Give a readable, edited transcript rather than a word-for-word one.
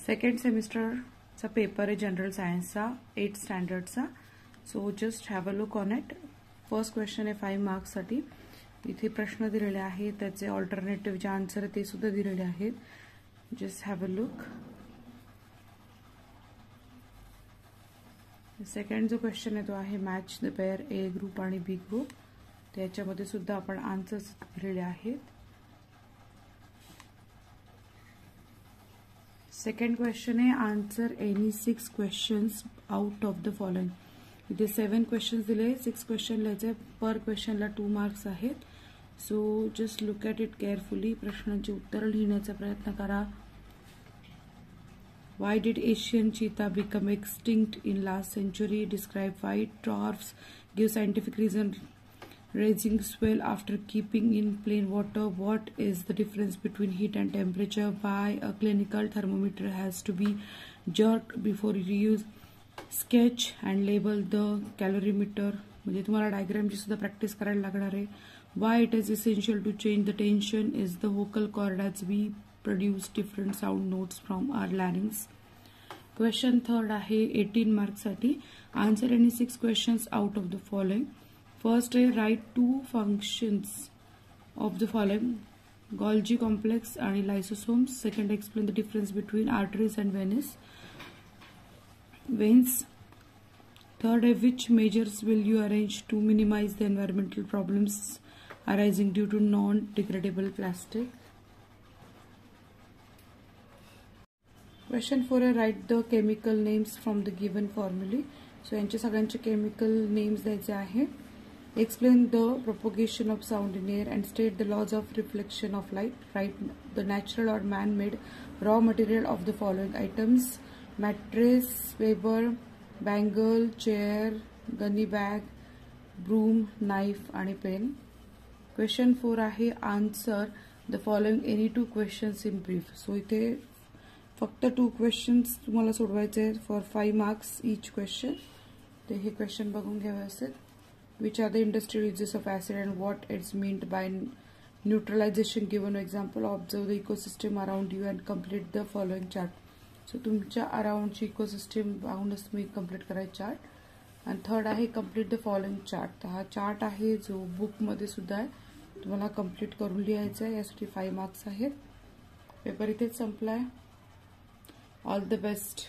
Second सेमिस्टरचा paper आहे general सायन्सचा 8th स्टँडर्डचा. So just have a look on it. First question आहे 5 मार्क्ससाठी. इथे प्रश्न दिलेले आहेत, त्याचे ऑल्टरनेटिव्ह जे आन्सर आहे ते सुद्धा दिलेले आहेत. Just have a look. Second जो क्वेश्चन आहे तो आहे match the pair A group आणि बी ग्रुप. त्याच्यामध्ये सुद्धा आपण आन्सर्स दिलेले आहेत. सेकंड क्वेश्चन आहे answer any 6 questions out of the following. इथे 7 क्वेश्चन्स दिले, 6 क्वेश्चन लिहायचे. पर क्वेश्चनला 2 मार्क्स आहेत. So just look at it carefully. प्रश्नांची उत्तर लिहिण्याचा प्रयत्न करा. Why did Asian cheetah become extinct in last century? Describe white dwarfs. Give scientific reason. Raising swell after keeping in plain water. What is the difference between heat and temperature? Why a clinical thermometer has to be jerked before use? Sketch and label the calorimeter. म्हणजे तुम्हाला डायग्रामची सुद्धा practice करायला लागणार आहे. Why it is essential to change the tension is the vocal cord as we produce different sound notes from our larynx. Question third आहे 18 मार्क्ससाठी. Answer any 6 questions out of the following. First आहे write 2 functions of the following. Golgi complex आणि lysosomes. Second, explain the difference between arteries and veins. Third, which measures will you arrange to minimize the environmental problems arising due to non-degradable plastic? Question 4 write the chemical names from the given formulae. So यांचे सगळ्यांचे chemical names द्यायचे आहे. Explain the propagation of sound in air and state the laws of reflection of light. Write the natural or man-made raw material of the following items: mattress, Weber, bangle, chair, gunny bag, broom, knife आणि pen. Question 4 आहे answer the following any 2 questions in brief. So इथे फक्त 2 questions तुम्हाला सोडवायचे आहेत for 5 marks each question. ते हे question बघून घ्यावे असेल. Which are the industrial uses of acid and what it's meant by neutralisation. Given example. Observe the ecosystem around you and complete the following chart. So तुमच्या अराउंडची ecosystem पाहूनच तुम्ही complete करायचे chart. आणि थर्ड आहे complete the following chart. तर हा chart आहे जो बुकमध्ये सुद्धा आहे, तुम्हाला कम्प्लीट करून लिहायचा आहे. यासाठी 5 मार्क्स आहेत. पेपर इथेच संपलाय. All the best.